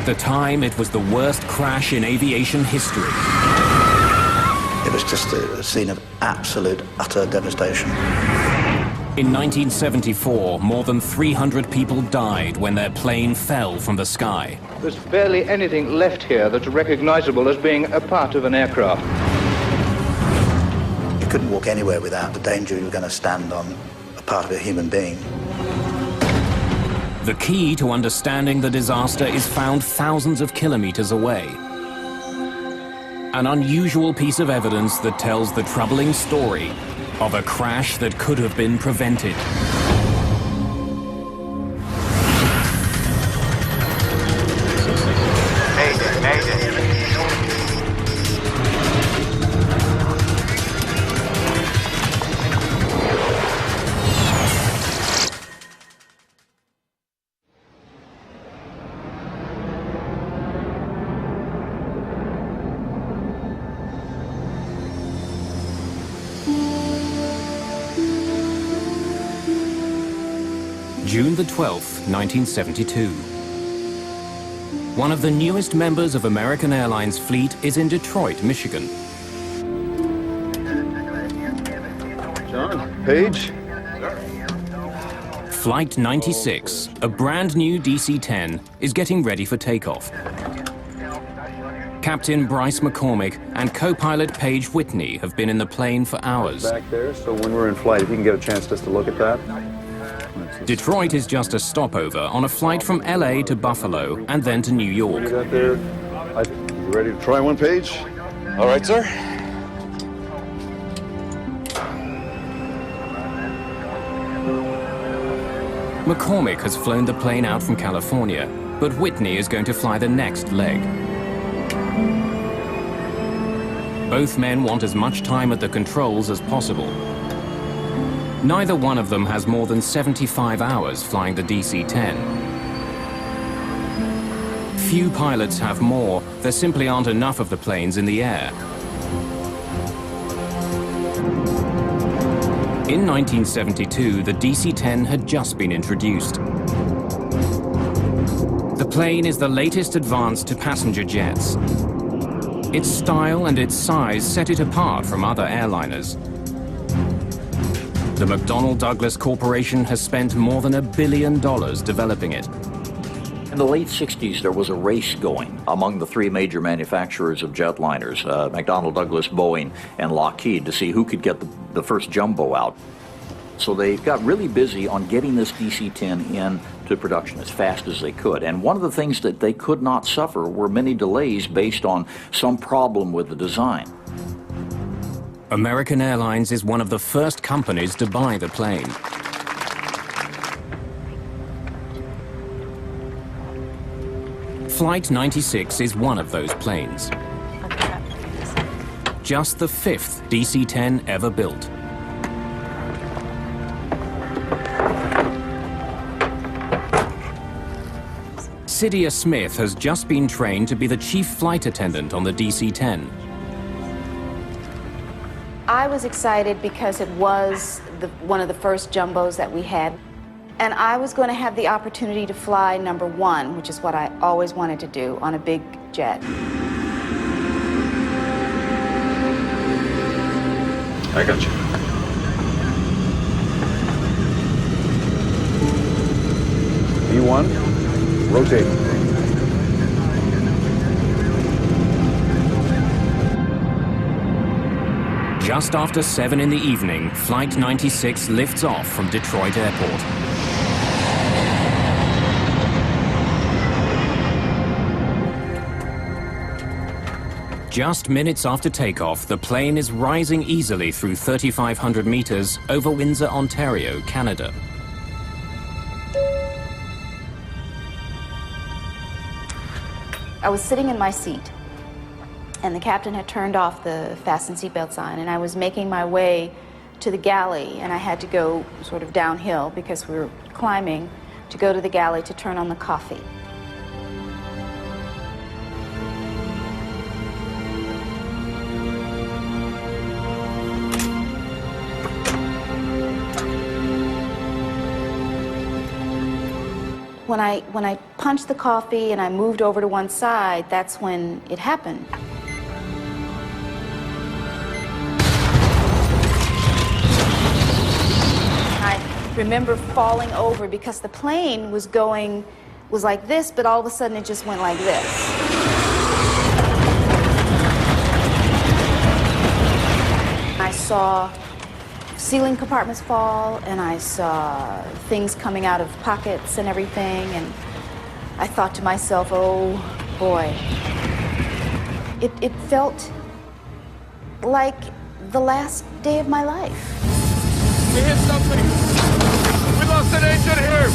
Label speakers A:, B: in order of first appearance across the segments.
A: At the time, it was the worst crash in aviation history.
B: It was just a scene of absolute, utter devastation.
A: In 1974, more than 300 people died when their plane fell from the sky.
C: There's barely anything left here that's recognizable as being a part of an aircraft.
B: You couldn't walk anywhere without the danger you were going to stand on a part of a human being.
A: The key to understanding the disaster is found thousands of kilometers away. An unusual piece of evidence that tells the troubling story of a crash that could have been prevented.
D: Mayday, mayday.
A: June the 12th, 1972. One of the newest members of American Airlines fleet is in Detroit, Michigan.
E: John, Paige.
A: Flight 96, a brand new DC-10, is getting ready for takeoff. Captain Bryce McCormick and co-pilot Paige Whitney have been in the plane for hours.
E: Back there, so when we're in flight, if you can get a chance just to look at that.
A: Detroit is just a stopover on a flight from LA to Buffalo and then to New York.
E: You got there? You ready to try one, Paige?
F: All right, sir.
A: McCormick has flown the plane out from California, but Whitney is going to fly the next leg. Both men want as much time at the controls as possible. Neither one of them has more than 75 hours flying the DC-10. Few pilots have more. There simply aren't enough of the planes in the air. In 1972, the DC-10 had just been introduced. The plane is the latest advance to passenger jets. Its style and its size set it apart from other airliners. The McDonnell Douglas Corporation has spent more than $1 billion developing it.
G: In the late 60s, there was a race going among the three major manufacturers of jetliners, McDonnell Douglas, Boeing, and Lockheed, to see who could get the first jumbo out. So they got really busy on getting this DC-10 into production as fast as they could. And one of the things that they could not suffer were many delays based on some problem with the design.
A: American Airlines is one of the first companies to buy the plane. Flight 96 is one of those planes. Just the fifth DC-10 ever built. Cydia Smith has just been trained to be the chief flight attendant on the DC-10.
H: I was excited because it was one of the first jumbos that we had. And I was going to have the opportunity to fly number one, which is what I always wanted to do on a big jet.
F: I got you.
E: MD1, rotate.
A: Just after 7 in the evening, Flight 96 lifts off from Detroit Airport. Just minutes after takeoff, the plane is rising easily through 3,500 meters over Windsor, Ontario, Canada.
H: I was sitting in my seat, and the captain had turned off the fasten seatbelt sign, and I was making my way to the galley, and I had to go sort of downhill because we were climbing to go to the galley to turn on the coffee. when I punched the coffee and I moved over to one side, that's when it happened. I remember falling over because the plane was like this, but all of a sudden it just went like this. I saw ceiling compartments fall, and I saw things coming out of pockets and everything, and I thought to myself, oh boy. It felt like the last day of my life.
F: We hit something! We lost an engine here!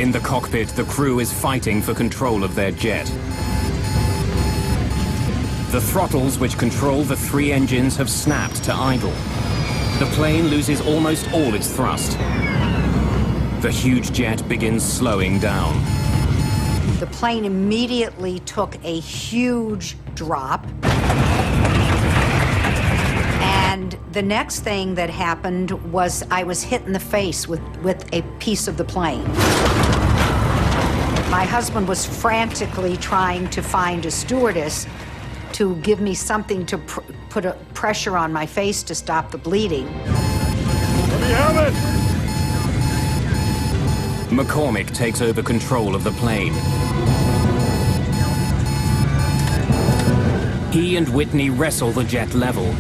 A: In the cockpit, the crew is fighting for control of their jet. The throttles which control the 3 engines have snapped to idle. The plane loses almost all its thrust. The huge jet begins slowing down.
D: The plane immediately took a huge drop. And the next thing that happened was I was hit in the face with a piece of the plane. My husband was frantically trying to find a stewardess to give me something to put a pressure on my face to stop the bleeding.
E: Let me have it!
A: McCormick takes over control of the plane. He and Whitney wrestle the jet level.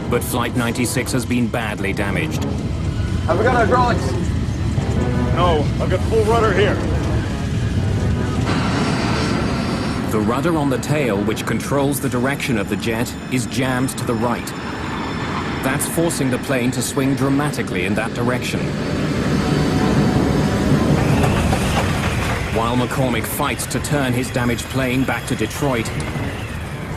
A: But Flight 96 has been badly damaged.
F: Have we got hydraulics?
E: No, I've got full rudder here.
A: The rudder on the tail, which controls the direction of the jet, is jammed to the right. That's forcing the plane to swing dramatically in that direction. While McCormick fights to turn his damaged plane back to Detroit,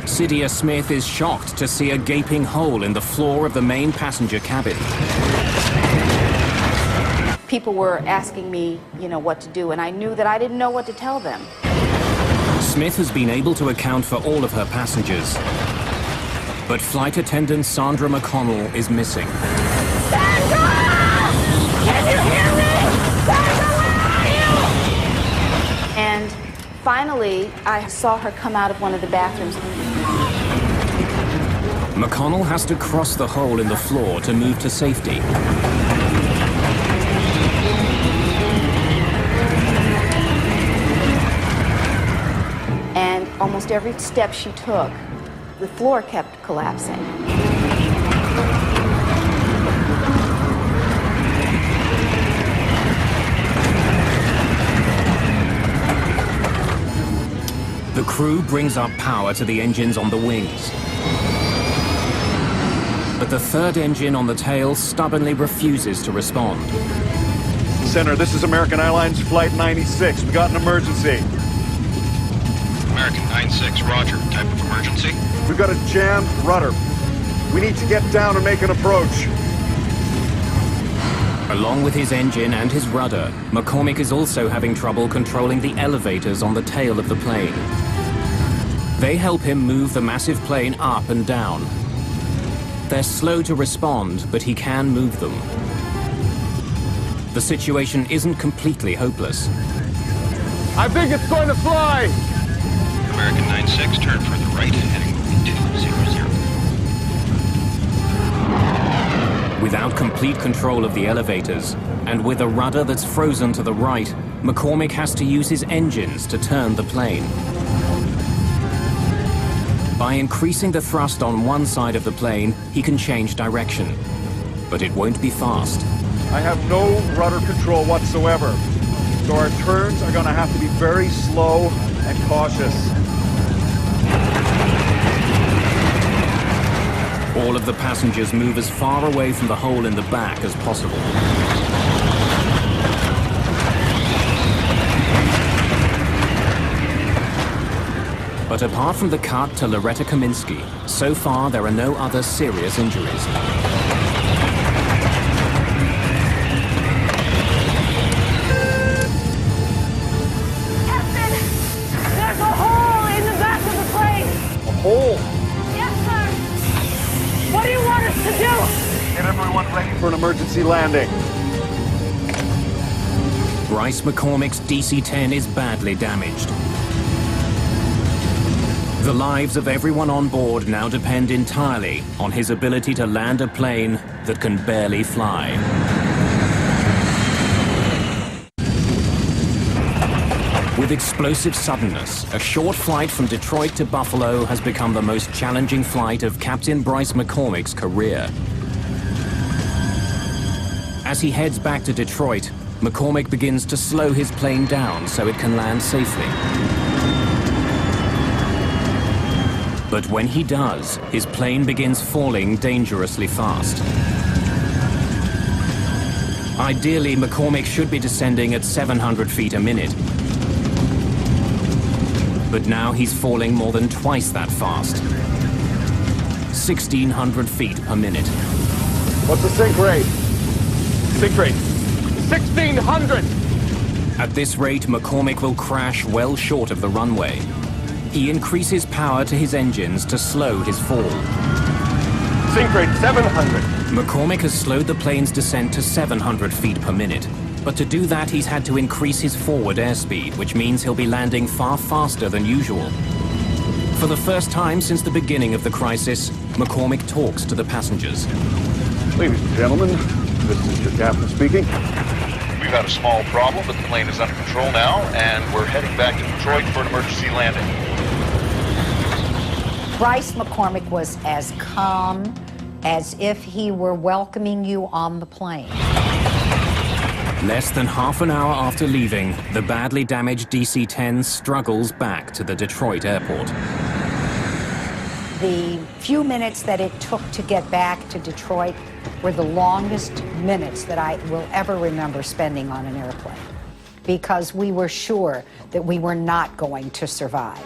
A: Cydia Smith is shocked to see a gaping hole in the floor of the main passenger cabin.
H: People were asking me, what to do, and I knew that I didn't know what to tell them.
A: Smith has been able to account for all of her passengers. But flight attendant Sandra McConnell is missing.
I: Sandra! Can you hear me? Sandra, where are you?
H: And finally, I saw her come out of one of the bathrooms.
A: McConnell has to cross the hole in the floor to move to safety.
H: And almost every step she took, the floor kept collapsing.
A: The crew brings up power to the engines on the wings. But the third engine on the tail stubbornly refuses to respond.
E: Center, this is American Airlines Flight 96. We got an emergency.
F: American 96, roger. Type of emergency?
E: We've got a jammed rudder. We need to get down and make an approach.
A: Along with his engine and his rudder, McCormick is also having trouble controlling the elevators on the tail of the plane. They help him move the massive plane up and down. They're slow to respond, but he can move them. The situation isn't completely hopeless.
E: I think it's going to fly!
F: American 96, turn further right, heading 200.
A: Without complete control of the elevators, and with a rudder that's frozen to the right, McCormick has to use his engines to turn the plane. By increasing the thrust on one side of the plane, he can change direction. But it won't be fast.
E: I have no rudder control whatsoever. So our turns are going to have to be very slow and cautious.
A: All of the passengers move as far away from the hole in the back as possible. But apart from the cut to Loretta Kaminsky, so far there are no other serious injuries.
I: Captain, there's a hole in the back of the plane.
E: A hole?
I: Yes, sir. What do you want us to do?
E: Get everyone ready for an emergency emergency landing.
A: Bryce McCormick's DC-10 is badly damaged. The lives of everyone on board now depend entirely on his ability to land a plane that can barely fly. With explosive suddenness, a short flight from Detroit to Buffalo has become the most challenging flight of Captain Bryce McCormick's career. As he heads back to Detroit, McCormick begins to slow his plane down so it can land safely. But when he does, his plane begins falling dangerously fast. Ideally, McCormick should be descending at 700 feet a minute. But now he's falling more than twice that fast. 1,600 feet per minute.
E: What's the sink rate?
F: Sink rate, 1,600!
A: At this rate, McCormick will crash well short of the runway. He increases power to his engines to slow his fall.
F: Sink rate, 700.
A: McCormick has slowed the plane's descent to 700 feet per minute. But to do that, he's had to increase his forward airspeed, which means he'll be landing far faster than usual. For the first time since the beginning of the crisis, McCormick talks to the passengers.
E: Ladies and gentlemen, this is your captain speaking.
J: We've had a small problem, but the plane is under control now, and we're heading back to Detroit for an emergency landing.
D: Bryce McCormick was as calm as if he were welcoming you on the plane.
A: Less than half an hour after leaving, the badly damaged DC-10 struggles back to the Detroit airport.
D: The few minutes that it took to get back to Detroit were the longest minutes that I will ever remember spending on an airplane, because we were sure that we were not going to survive.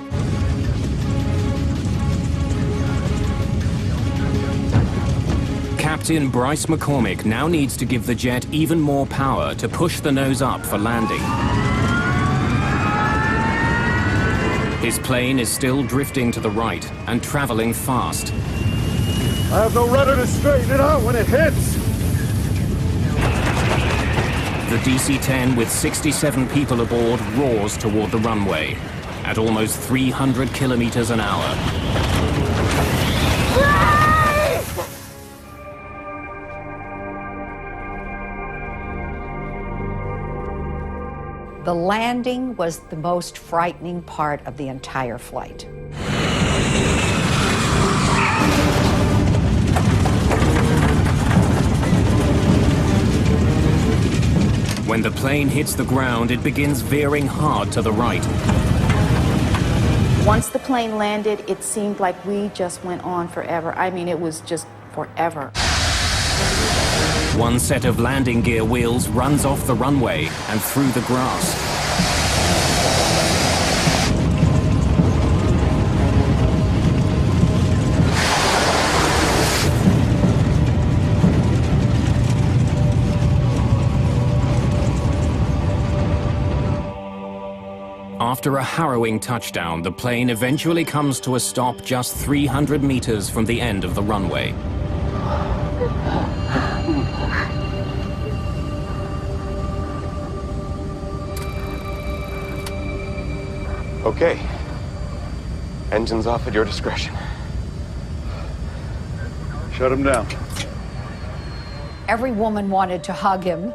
A: Captain Bryce McCormick now needs to give the jet even more power to push the nose up for landing. His plane is still drifting to the right and traveling fast.
E: I have no rudder to straighten it out when it hits.
A: The DC-10 with 67 people aboard roars toward the runway at almost 300 kilometers an hour.
D: The landing was the most frightening part of the entire flight.
A: When the plane hits the ground, it begins veering hard to the right.
H: Once the plane landed, it seemed like we just went on forever. I mean, it was just forever.
A: One set of landing gear wheels runs off the runway and through the grass. After a harrowing touchdown, the plane eventually comes to a stop just 300 meters from the end of the runway.
F: Okay. Engines off at your discretion.
E: Shut him down.
D: Every woman wanted to hug him,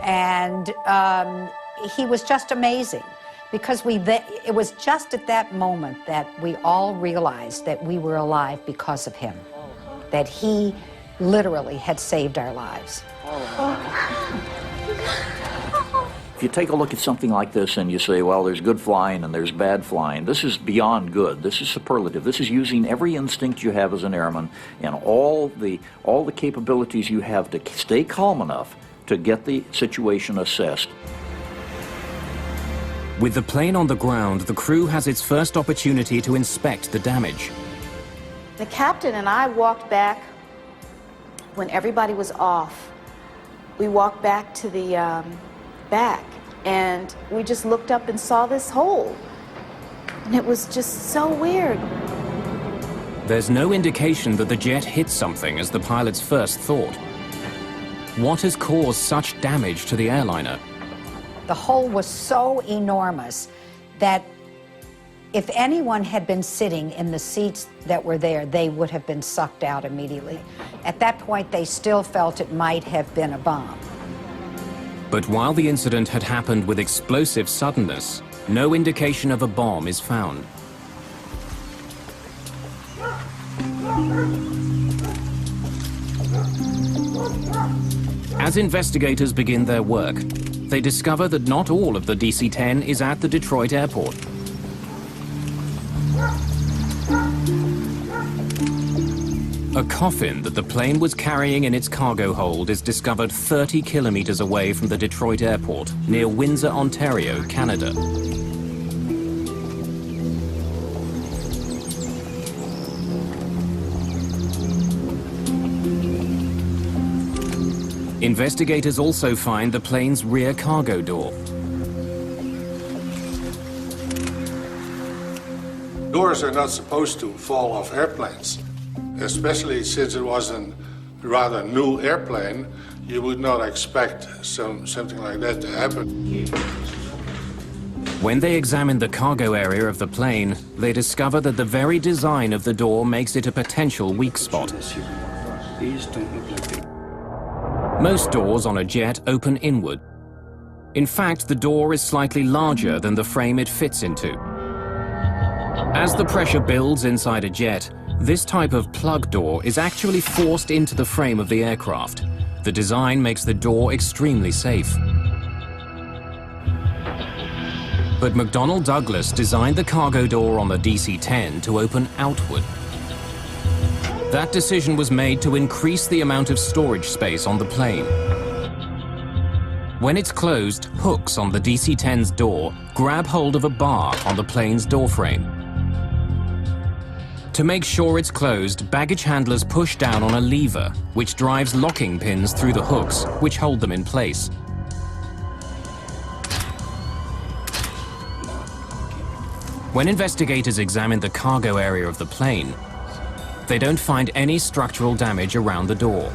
D: and he was just amazing, because it was just at that moment that we all realized that we were alive because of him, that he literally had saved our lives.
G: If you take a look at something like this and you say, well, there's good flying and there's bad flying, this is beyond good. This is superlative. This is using every instinct you have as an airman and all the capabilities you have to stay calm enough to get the situation assessed.
A: With the plane on the ground, the crew has its first opportunity to inspect the damage.
H: The captain and I walked back when everybody was off. We walked back to the back, and we just looked up and saw this hole. And it was just so weird.
A: There's no indication that the jet hit something as the pilots first thought. what has caused such damage to the airliner?
D: The hole was so enormous that if anyone had been sitting in the seats that were there, they would have been sucked out immediately. At that point, they still felt it might have been a bomb.
A: But while the incident had happened with explosive suddenness, no indication of a bomb is found. As investigators begin their work, they discover that not all of the DC-10 is at the Detroit airport. A coffin that the plane was carrying in its cargo hold is discovered 30 kilometers away from the Detroit airport, near Windsor, Ontario, Canada. Investigators also find the plane's rear cargo door.
K: Doors are not supposed to fall off airplanes, especially since it was a rather new airplane. You would not expect something like that to happen.
A: When they examine the cargo area of the plane, they discover that the very design of the door makes it a potential weak spot.
B: These don't look like big.
A: Most doors on a jet open inward. In fact, the door is slightly larger than the frame it fits into. As the pressure builds inside a jet, this type of plug door is actually forced into the frame of the aircraft. The design makes the door extremely safe. But McDonnell Douglas designed the cargo door on the DC-10 to open outward. That decision was made to increase the amount of storage space on the plane. When it's closed, hooks on the DC-10's door grab hold of a bar on the plane's door frame. To make sure it's closed, baggage handlers push down on a lever, which drives locking pins through the hooks, which hold them in place. When investigators examine the cargo area of the plane, they don't find any structural damage around the door.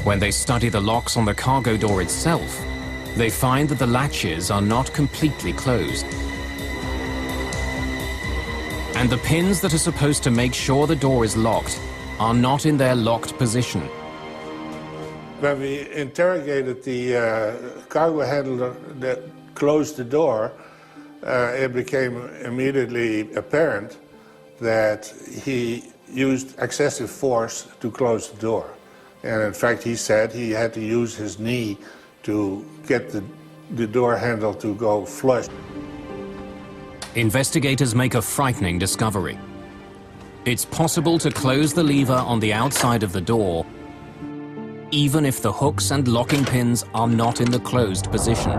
A: When they study the locks on the cargo door itself, they find that the latches are not completely closed. And the pins that are supposed to make sure the door is locked are not in their locked position.
K: When we interrogated the cargo handler that closed the door, it became immediately apparent that he used excessive force to close the door. And in fact, he said he had to use his knee to get the door handle to go flush.
A: Investigators make a frightening discovery. It's possible to close the lever on the outside of the door, even if the hooks and locking pins are not in the closed position.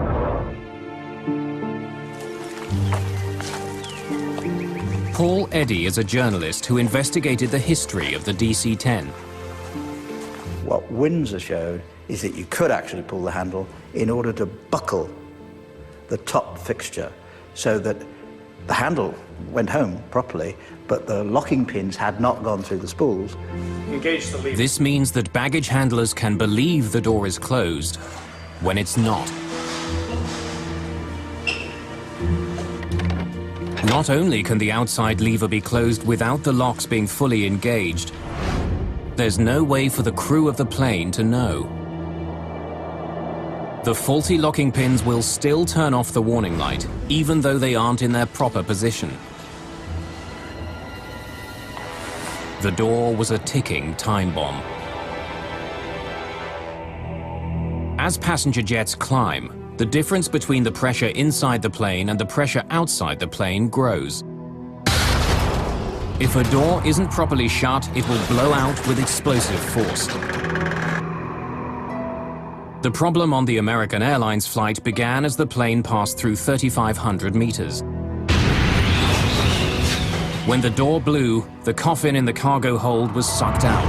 A: Paul Eddy is a journalist who investigated the history of the DC-10.
B: What Windsor showed is that you could actually pull the handle in order to buckle the top fixture so that the handle went home properly, but the locking pins had not gone through the spools.
F: Engage the lever.
A: This means that baggage handlers can believe the door is closed when it's not. Not only can the outside lever be closed without the locks being fully engaged, there's no way for the crew of the plane to know. The faulty locking pins will still turn off the warning light, even though they aren't in their proper position. The door was a ticking time bomb. As passenger jets climb, the difference between the pressure inside the plane and the pressure outside the plane grows. If a door isn't properly shut, it will blow out with explosive force. The problem on the American Airlines flight began as the plane passed through 3,500 meters. When the door blew, the coffin in the cargo hold was sucked out.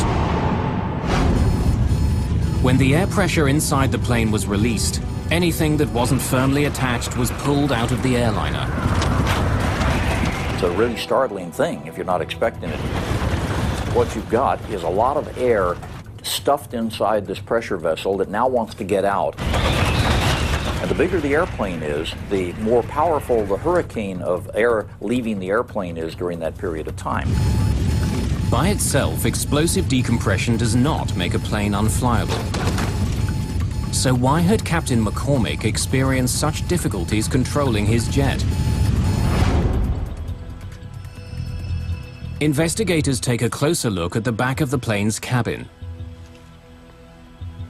A: When the air pressure inside the plane was released, anything that wasn't firmly attached was pulled out of the airliner.
G: It's a really startling thing if you're not expecting it. What you've got is a lot of air stuffed inside this pressure vessel that now wants to get out. And the bigger the airplane is, the more powerful the hurricane of air leaving the airplane is during that period of time.
A: By itself, explosive decompression does not make a plane unflyable. So why had Captain McCormick experienced such difficulties controlling his jet? Investigators take a closer look at the back of the plane's cabin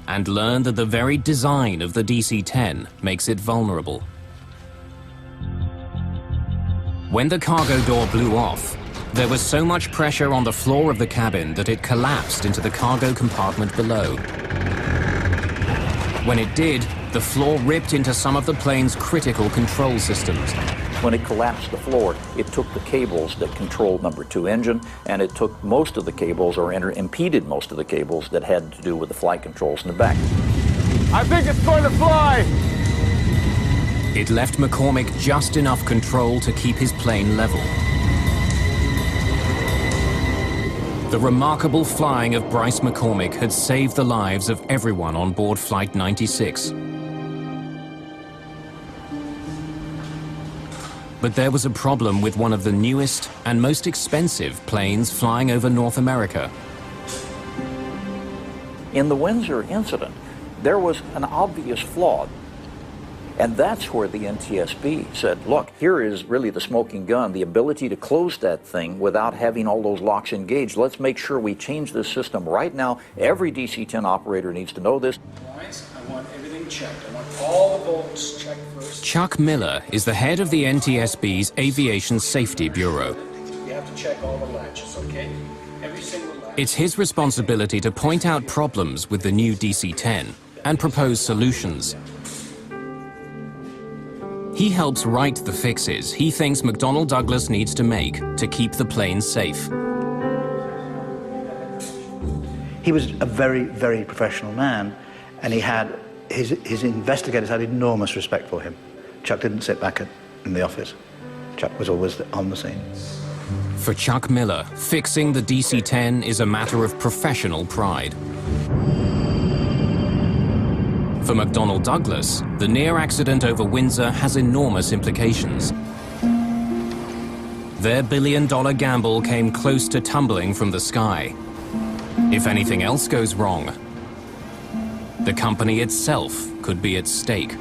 A: and learn that the very design of the DC-10 makes it vulnerable. When the cargo door blew off, there was so much pressure on the floor of the cabin that it collapsed into the cargo compartment below. When it did, the floor ripped into some of the plane's critical control systems.
G: When it collapsed the floor, it took the cables that controlled number 2 engine, and it took most of the cables, or impeded most of the cables that had to do with the flight controls in the back.
F: I think it's going to fly!
A: It left McCormick just enough control to keep his plane level. The remarkable flying of Bryce McCormick had saved the lives of everyone on board Flight 96. But there was a problem with one of the newest and most expensive planes flying over North America.
G: In the Windsor incident, there was an obvious flaw. And that's where the NTSB said, look, here is really the smoking gun, the ability to close that thing without having all those locks engaged. Let's make sure we change this system right now. Every DC-10 operator needs to know this.
L: I want everything checked. I want all the bolts checked first.
A: Chuck Miller is the head of the NTSB's Aviation Safety Bureau.
L: You have to check all the latches, okay? Every single latch.
A: It's his responsibility to point out problems with the new DC-10 and propose solutions. He helps write the fixes he thinks McDonnell Douglas needs to make to keep the plane safe.
B: He was a very, very professional man, and he had his investigators had enormous respect for him. Chuck didn't sit back in the office. Chuck was always on the scene.
A: For Chuck Miller, fixing the DC-10 is a matter of professional pride. For McDonnell Douglas, the near accident over Windsor has enormous implications. Their billion-dollar gamble came close to tumbling from the sky. If anything else goes wrong, the company itself could be at stake.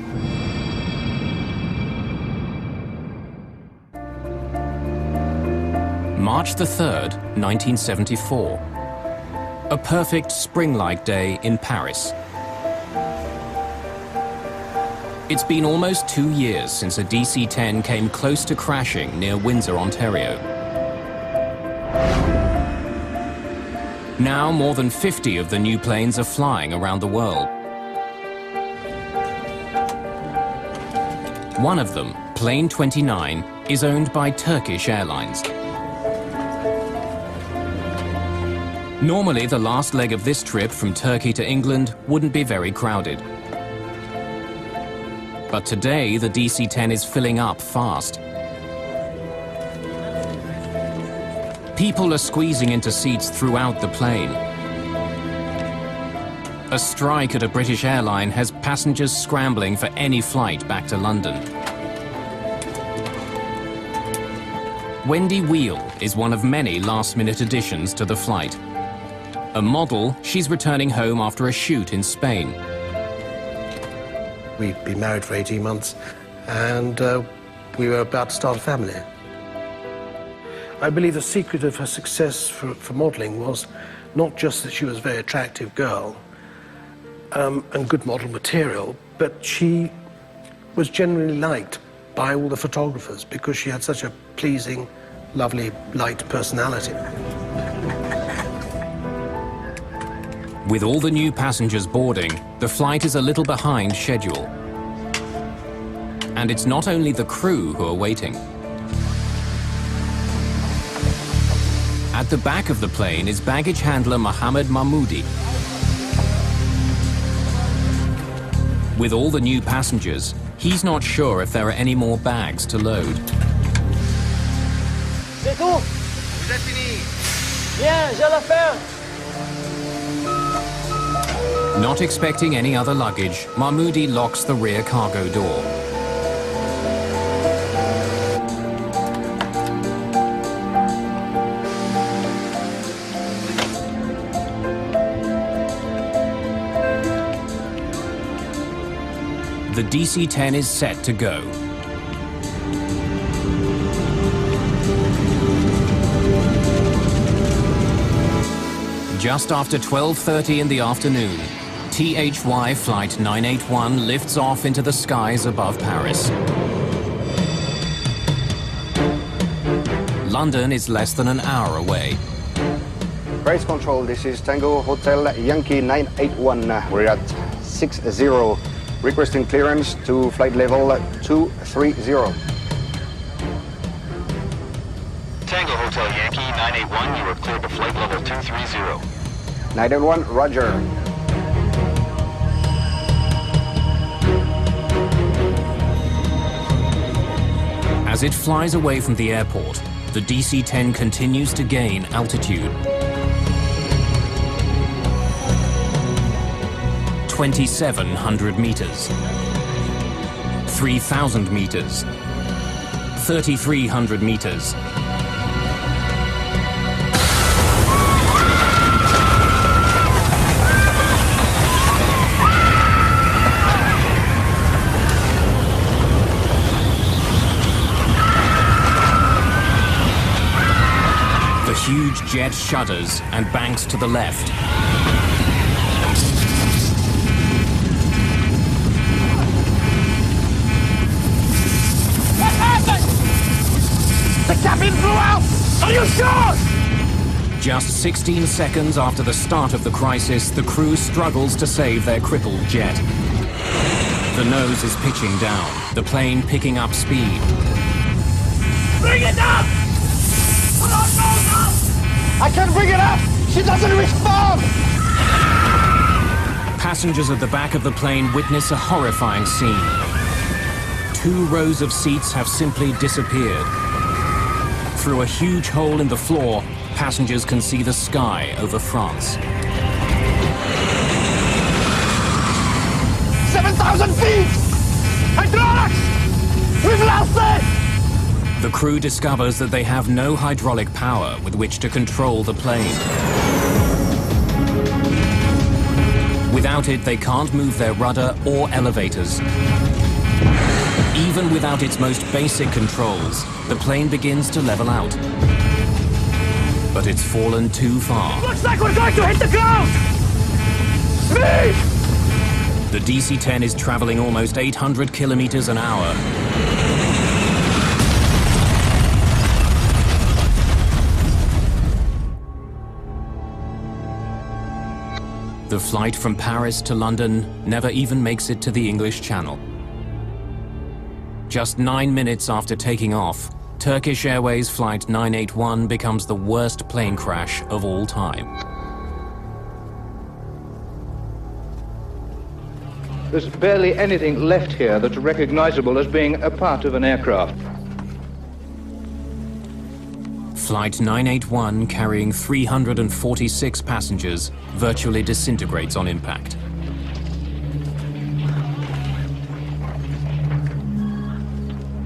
A: March the 3rd, 1974. A perfect spring-like day in Paris. It's been almost 2 years since a DC-10 came close to crashing near Windsor, Ontario. Now more than 50 of the new planes are flying around the world. One of them, Plane 29, is owned by Turkish Airlines. Normally, the last leg of this trip from Turkey to England wouldn't be very crowded. But today, the DC-10 is filling up fast. People are squeezing into seats throughout the plane. A strike at a British airline has passengers scrambling for any flight back to London. Wendy Wheel is one of many last-minute additions to the flight. A model, she's returning home after a shoot in Spain.
M: We'd been married for 18 months, and we were about to start a family. I believe the secret of her success for modeling was not just that she was a very attractive girl and good model material, but she was generally liked by all the photographers because she had such a pleasing, lovely, light personality.
A: With all the new passengers boarding, the flight is a little behind schedule. And it's not only the crew who are waiting. At the back of the plane is baggage handler Mohammed Mahmoudi. With all the new passengers, he's not sure if there are any more bags to load.
I: C'est tout. Vous êtes fini. Viens, j'ai l'affaire.
A: Not expecting any other luggage, Mahmoudi locks the rear cargo door. The DC-10 is set to go. Just after 12:30 in the afternoon, THY Flight 981 lifts off into the skies above Paris. London is less than an hour away.
N: Race control, this is Tango Hotel Yankee 981. We're at 60. Requesting clearance to flight level 230.
J: Tango Hotel Yankee 981, you are cleared to flight level 230.
N: 981, roger.
A: As it flies away from the airport, the DC-10 continues to gain altitude. 2,700 meters, 3,000 meters, 3,300 meters. The huge jet shudders and banks to the left.
I: The cabin blew out! Are you sure?
A: Just 16 seconds after the start of the crisis, the crew struggles to save their crippled jet. The nose is pitching down, the plane picking up speed.
I: Bring it up! Put our nose up! I can't bring it up! She doesn't respond!
A: Passengers at the back of the plane witness a horrifying scene. 2 rows of seats have simply disappeared. Through a huge hole in the floor, passengers can see the sky over France.
I: 7,000 feet! Hydraulics! We've lost it!
A: The crew discovers that they have no hydraulic power with which to control the plane. Without it, they can't move their rudder or elevators. Even without its most basic controls, the plane begins to level out. But it's fallen too far.
I: Looks like we're going to hit the ground! Speed!
A: The DC-10 is traveling almost 800 kilometers an hour. The flight from Paris to London never even makes it to the English Channel. Just 9 minutes after taking off, Turkish Airways Flight 981 becomes the worst plane crash of all time.
C: There's barely anything left here that's recognizable as being a part of an aircraft.
A: Flight 981, carrying 346 passengers, virtually disintegrates on impact.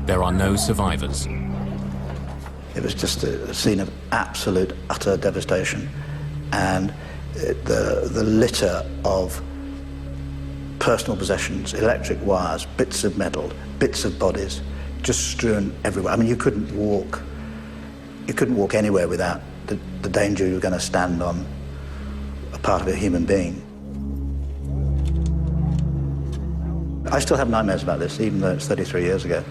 A: There are no survivors.
B: It was just a scene of absolute, utter devastation. And the litter of personal possessions, electric wires, bits of metal, bits of bodies, just strewn everywhere. I mean, you couldn't walk anywhere without the danger you were going to stand on a part of a human being. I still have nightmares about this, even though it's 33 years ago.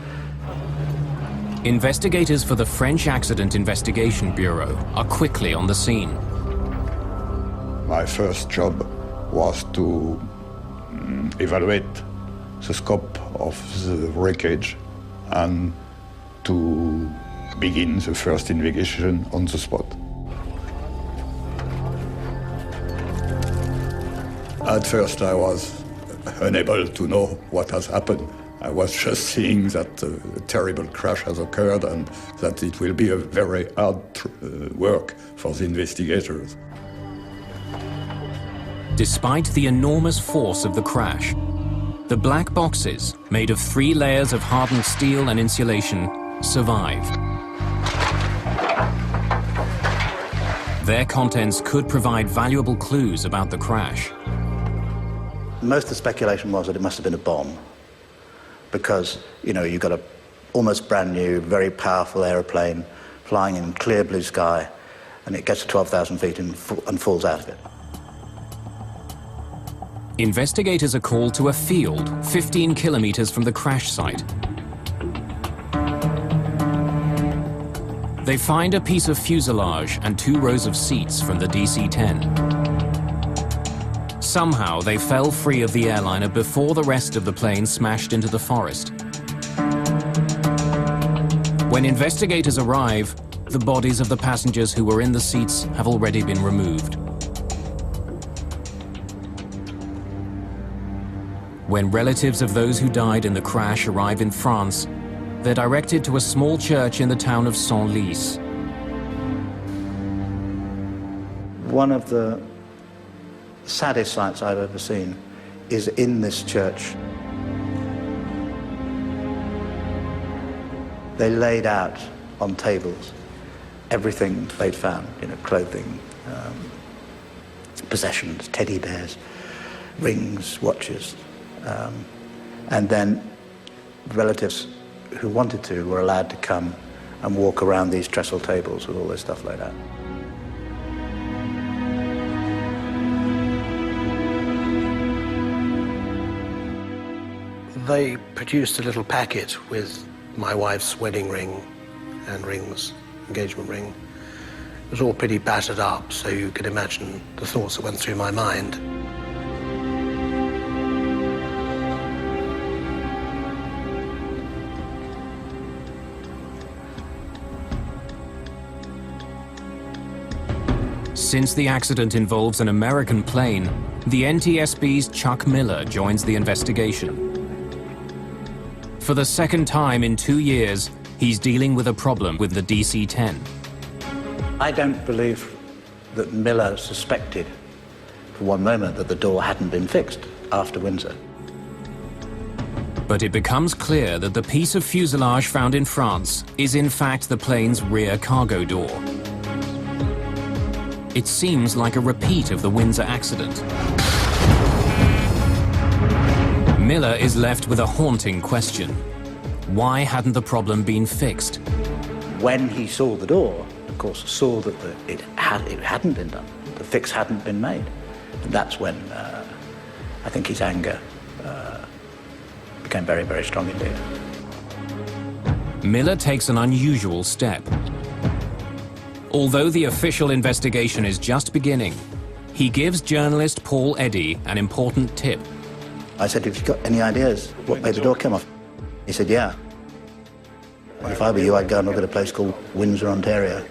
A: Investigators for the French Accident Investigation Bureau are quickly on the scene.
O: My first job was to evaluate the scope of the wreckage and to begin the first investigation on the spot. At first I was unable to know what has happened, I was just seeing that a terrible crash has occurred and that it will be a very hard work for the investigators.
A: Despite the enormous force of the crash, the black boxes, made of 3 layers of hardened steel and insulation, survive. Their contents could provide valuable clues about the crash.
B: Most of the speculation was that it must have been a bomb, because, you know, you've got a almost brand new, very powerful aeroplane flying in clear blue sky, and it gets to 12,000 feet and falls out of it.
A: Investigators are called to a field 15 kilometers from the crash site. They find a piece of fuselage and 2 rows of seats from the DC-10. Somehow, they fell free of the airliner before the rest of the plane smashed into the forest. When investigators arrive, the bodies of the passengers who were in the seats have already been removed. When relatives of those who died in the crash arrive in France, they're directed to a small church in the town of Senlis.
B: One of the saddest sights I've ever seen is in this church. They laid out on tables everything they'd found, you know, clothing, possessions, teddy bears, rings, watches. And then relatives who wanted to were allowed to come and walk around these trestle tables with all this stuff laid out.
M: They produced a little packet with my wife's wedding ring and rings, engagement ring. It was all pretty battered up, so you can imagine the thoughts that went through my mind.
A: Since the accident involves an American plane, the NTSB's Chuck Miller joins the investigation. For the second time in 2 years, he's dealing with a problem with the DC-10.
B: I don't believe that Miller suspected for one moment that the door hadn't been fixed after Windsor.
A: But it becomes clear that the piece of fuselage found in France is in fact the plane's rear cargo door. It seems like a repeat of the Windsor accident. Miller is left with a haunting question. Why hadn't the problem been fixed?
B: When he saw the door, of course, saw that it hadn't been done. The fix hadn't been made. And that's when I think his anger became very, very strong indeed.
A: Miller takes an unusual step. Although the official investigation is just beginning, he gives journalist Paul Eddy an important tip.
B: I said, have you got any ideas what made the door come off? He said, yeah. If I were you, I'd go and look at a place called Windsor, Ontario.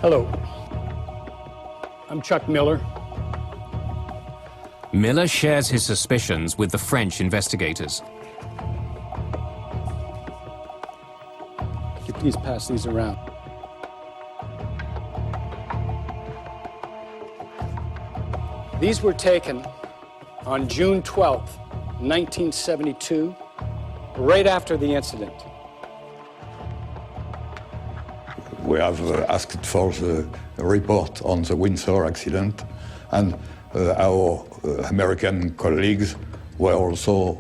L: Hello. I'm Chuck Miller.
A: Miller shares his suspicions with the French investigators.
L: Could you please pass these around? These were taken on June 12th, 1972, right after the incident.
O: We have asked for the report on the Windsor accident, and our American colleagues were also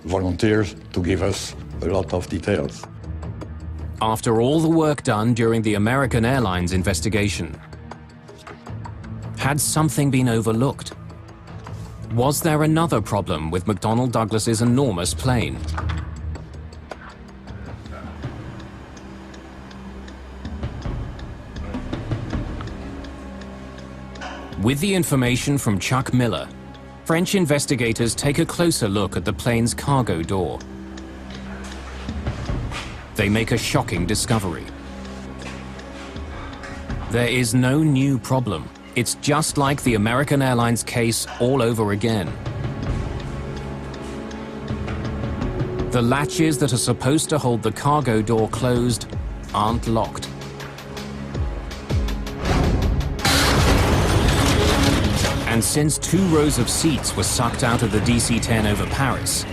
O: volunteers to give us a lot of details.
A: After all the work done during the American Airlines investigation, had something been overlooked? Was there another problem with McDonnell Douglas's enormous plane? With the information from Chuck Miller, French investigators take a closer look at the plane's cargo door. They make a shocking discovery. There is no new problem. It's just like the American Airlines case all over again. The latches that are supposed to hold the cargo door closed aren't locked. And since 2 rows of seats were sucked out of the DC-10 over Paris,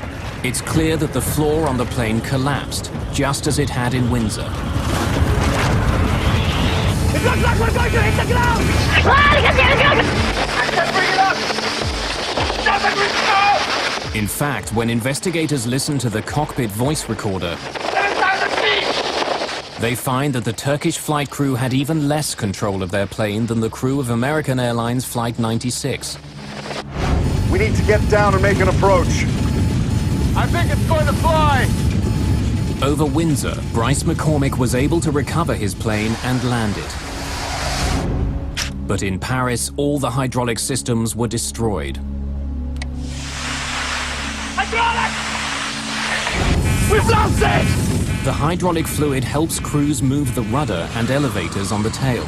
A: it's clear that the floor on the plane collapsed, just as it had in Windsor.
I: It looks like we're going to hit the ground! I can't bring it up! Doesn't reach out!
A: In fact, when investigators listen to the cockpit voice recorder, they find that the Turkish flight crew had even less control of their plane than the crew of American Airlines Flight 96.
E: We need to get down and make an approach.
F: I think it's going to fly!
A: Over Windsor, Bryce McCormick was able to recover his plane and land it. But in Paris, all the hydraulic systems were destroyed.
I: Hydraulic! We've lost it!
A: The hydraulic fluid helps crews move the rudder and elevators on the tail.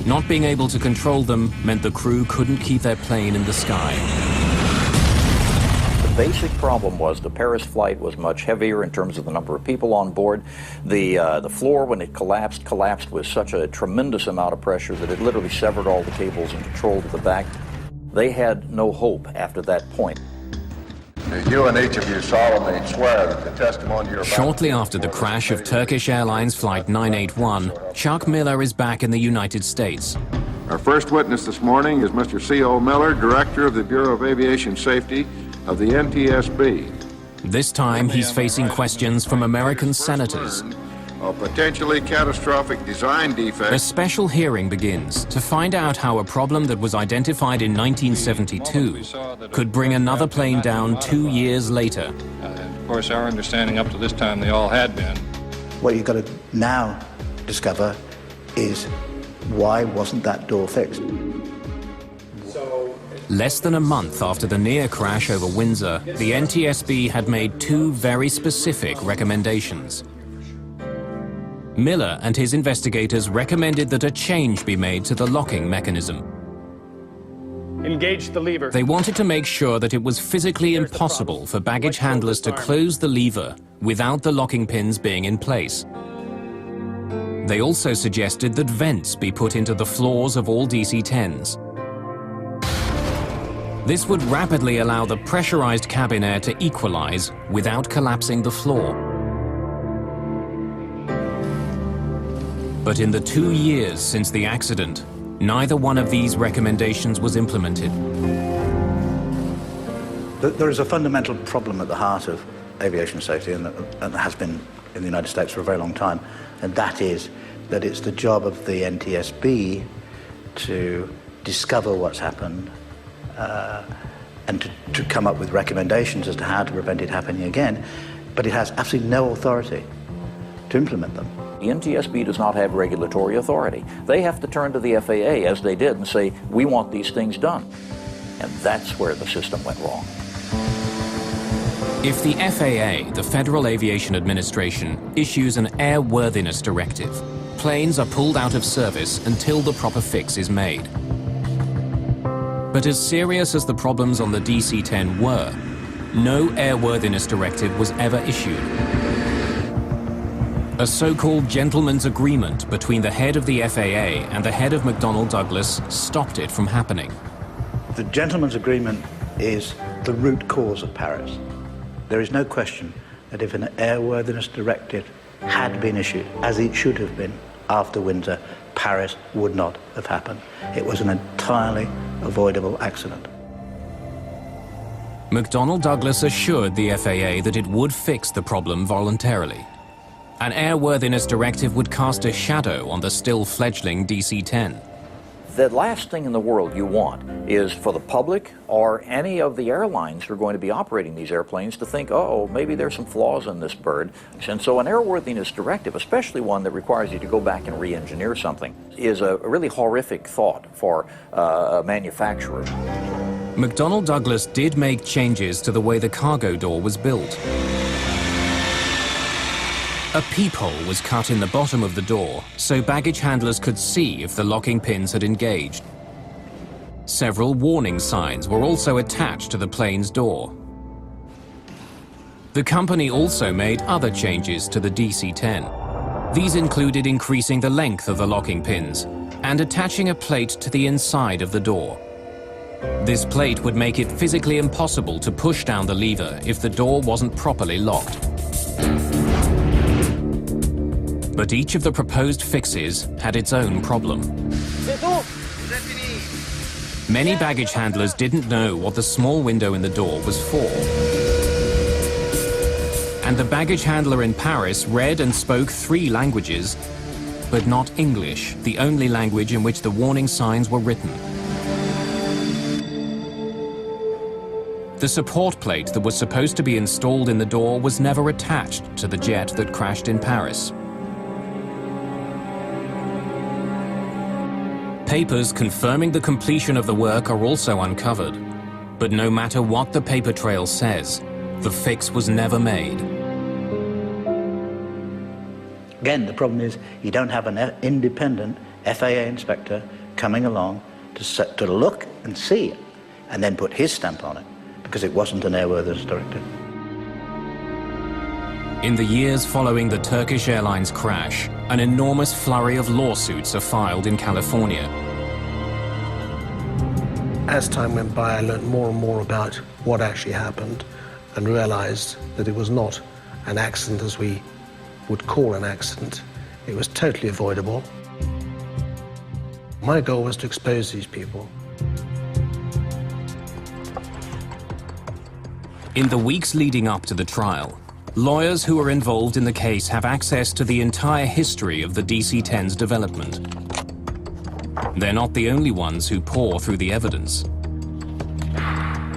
A: Not being able to control them meant the crew couldn't keep their plane in the sky.
G: The basic problem was the Paris flight was much heavier in terms of the number of people on board. The floor, when it collapsed with such a tremendous amount of pressure that it literally severed all the cables and control to the back. They had no hope after that point.
P: You and each of you solemnly swear that the testimony you're about
A: Shortly after the crash of Turkish Airlines Flight 981, Chuck Miller is back in the United States.
P: Our first witness this morning is Mr. C.O. Miller, Director of the Bureau of Aviation Safety of the NTSB.
A: This time, he's facing questions from American senators.
P: A potentially catastrophic design defect.
A: A special hearing begins to find out how a problem that was identified in 1972 could bring another plane down 2 years later.
Q: Of course, our understanding up to this time, they all had been.
B: What you've got to now discover is why wasn't that door fixed?
A: Less than a month after the near crash over Windsor, the NTSB had made 2 very specific recommendations. Miller and his investigators recommended that a change be made to the locking mechanism.
L: Engage the lever.
A: They wanted to make sure that it was physically impossible for baggage handlers to close the lever without the locking pins being in place. They also suggested that vents be put into the floors of all DC-10s. This would rapidly allow the pressurized cabin air to equalize without collapsing the floor. But in the 2 years since the accident, neither one of these recommendations was implemented.
B: There is a fundamental problem at the heart of aviation safety, and has been in the United States for a very long time, and that is that it's the job of the NTSB to discover what's happened and to come up with recommendations as to how to prevent it happening again, but it has absolutely no authority to implement them.
G: The NTSB does not have regulatory authority. They have to turn to the FAA, as they did, and say, we want these things done. And that's where the system went wrong.
A: If the FAA, the Federal Aviation Administration, issues an airworthiness directive, planes are pulled out of service until the proper fix is made. But as serious as the problems on the DC-10 were, no airworthiness directive was ever issued. A so-called gentleman's agreement between the head of the FAA and the head of McDonnell Douglas stopped it from happening.
B: The gentleman's agreement is the root cause of Paris. There is no question that if an airworthiness directive had been issued, as it should have been after Windsor, Paris would not have happened. It was an entirely avoidable accident.
A: McDonnell Douglas assured the FAA that it would fix the problem voluntarily. An airworthiness directive would cast a shadow on the still fledgling DC-10.
G: The last thing in the world you want is for the public or any of the airlines who are going to be operating these airplanes to think, oh, maybe there's some flaws in this bird. And so an airworthiness directive, especially one that requires you to go back and re-engineer something, is a really horrific thought for a manufacturer.
A: McDonnell Douglas did make changes to the way the cargo door was built. A peephole was cut in the bottom of the door so baggage handlers could see if the locking pins had engaged. Several warning signs were also attached to the plane's door. The company also made other changes to the DC-10. These included increasing the length of the locking pins and attaching a plate to the inside of the door. This plate would make it physically impossible to push down the lever if the door wasn't properly locked. But each of the proposed fixes had its own problem. Many baggage handlers didn't know what the small window in the door was for. And the baggage handler in Paris read and spoke 3 languages, but not English, the only language in which the warning signs were written. The support plate that was supposed to be installed in the door was never attached to the jet that crashed in Paris. Papers confirming the completion of the work are also uncovered. But no matter what the paper trail says, the fix was never made.
B: Again, the problem is you don't have an independent FAA inspector coming along to look and see it and then put his stamp on it, because it wasn't an airworthiness directive.
A: In the years following the Turkish Airlines crash, an enormous flurry of lawsuits are filed in California.
M: As time went by, I learned more and more about what actually happened and realized that it was not an accident as we would call an accident. It was totally avoidable. My goal was to expose these people.
A: In the weeks leading up to the trial, lawyers who are involved in the case have access to the entire history of the DC-10's development. They're not the only ones who pore through the evidence.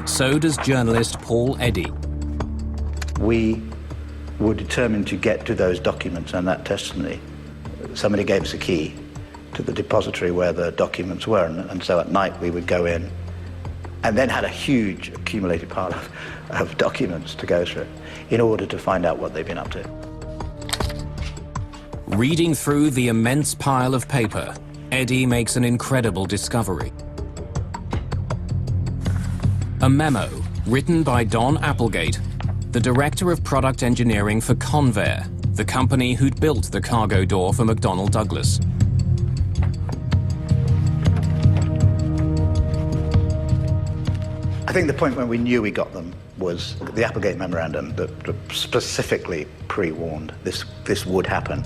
A: So does journalist Paul Eddy.
B: We were determined to get to those documents and that testimony. Somebody gave us a key to the depository where the documents were, and so at night we would go in and then had a huge accumulated pile of documents to go through in order to find out what they've been up to.
A: Reading through the immense pile of paper, Eddy makes an incredible discovery. A memo written by Don Applegate, the director of product engineering for Convair, the company who'd built the cargo door for McDonnell Douglas.
B: I think the point when we knew we got them was the Applegate memorandum that specifically pre-warned this would happen.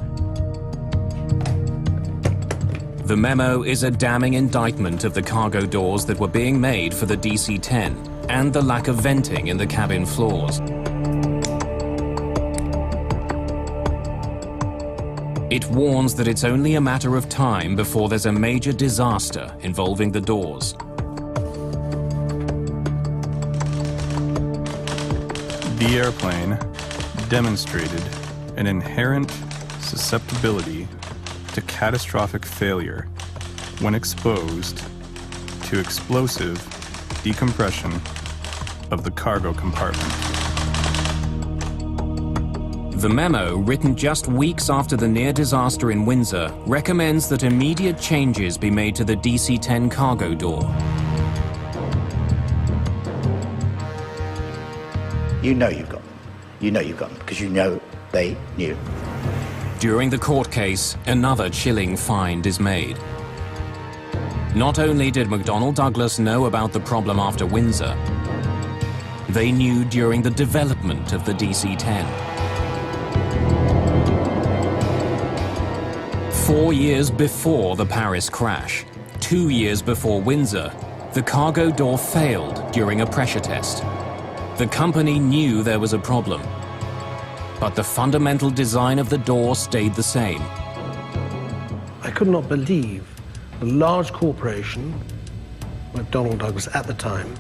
A: The memo is a damning indictment of the cargo doors that were being made for the DC-10 and the lack of venting in the cabin floors. It warns that it's only a matter of time before there's a major disaster involving the doors.
R: The airplane demonstrated an inherent susceptibility to catastrophic failure when exposed to explosive decompression of the cargo compartment.
A: The memo, written just weeks after the near disaster in Windsor, recommends that immediate changes be made to the DC-10 cargo door.
B: You know you've got them. You know you've got them because you know they knew.
A: During the court case, another chilling find is made. Not only did McDonnell Douglas know about the problem after Windsor, they knew during the development of the DC-10. 4 years before the Paris crash, 2 years before Windsor, the cargo door failed during a pressure test. The company knew there was a problem, but the fundamental design of the door stayed the same.
M: I could not believe a large corporation, McDonnell Douglas at the time,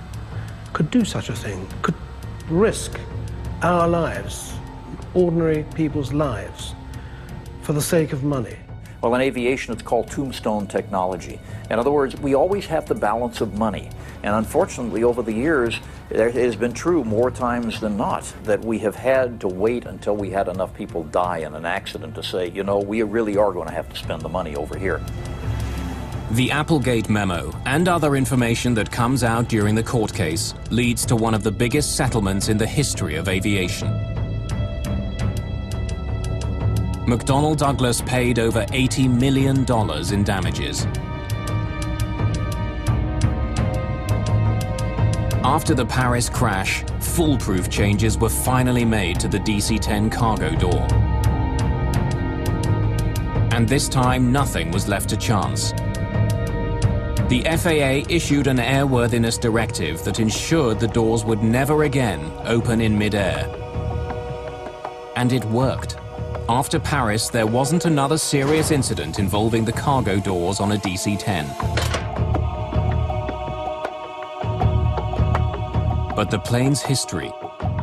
M: could do such a thing, could risk our lives, ordinary people's lives, for the sake of money.
G: Well, in aviation, it's called tombstone technology. In other words, we always have the balance of money. And unfortunately, over the years, It has been true more times than not that we have had to wait until we had enough people die in an accident to say, you know, we really are going to have to spend the money over here.
A: The Applegate memo and other information that comes out during the court case leads to one of the biggest settlements in the history of aviation. McDonnell Douglas paid over $80 million in damages. After the Paris crash, foolproof changes were finally made to the DC-10 cargo door. And this time, nothing was left to chance. The FAA issued an airworthiness directive that ensured the doors would never again open in mid-air. And it worked. After Paris, there wasn't another serious incident involving the cargo doors on a DC-10. But the plane's history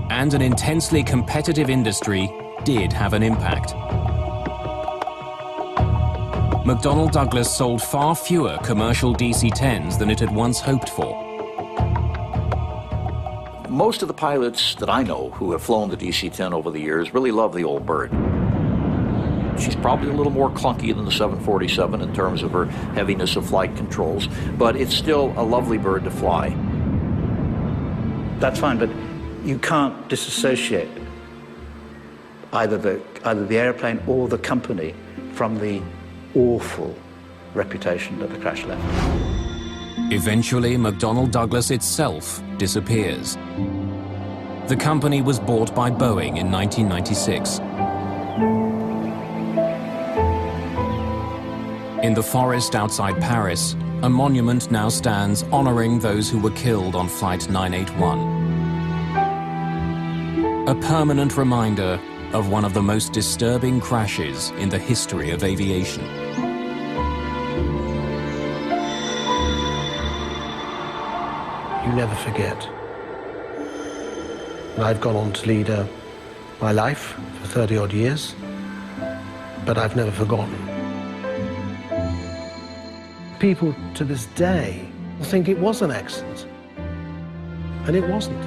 A: and an intensely competitive industry did have an impact. McDonnell Douglas sold far fewer commercial DC-10s than it had once hoped for.
G: Most of the pilots that I know who have flown the DC-10 over the years really love the old bird. She's probably a little more clunky than the 747 in terms of her heaviness of flight controls, but it's still a lovely bird to fly.
B: That's fine, but you can't disassociate either the airplane or the company from the awful reputation that the crash left.
A: Eventually, McDonnell Douglas itself disappears. The company was bought by Boeing in 1996. In the forest outside Paris, a monument now stands honoring those who were killed on Flight 981. A permanent reminder of one of the most disturbing crashes in the history of aviation.
M: You never forget. And I've gone on to lead my life for 30-odd years, but I've never forgotten. People to this day will think it was an accident, and it wasn't.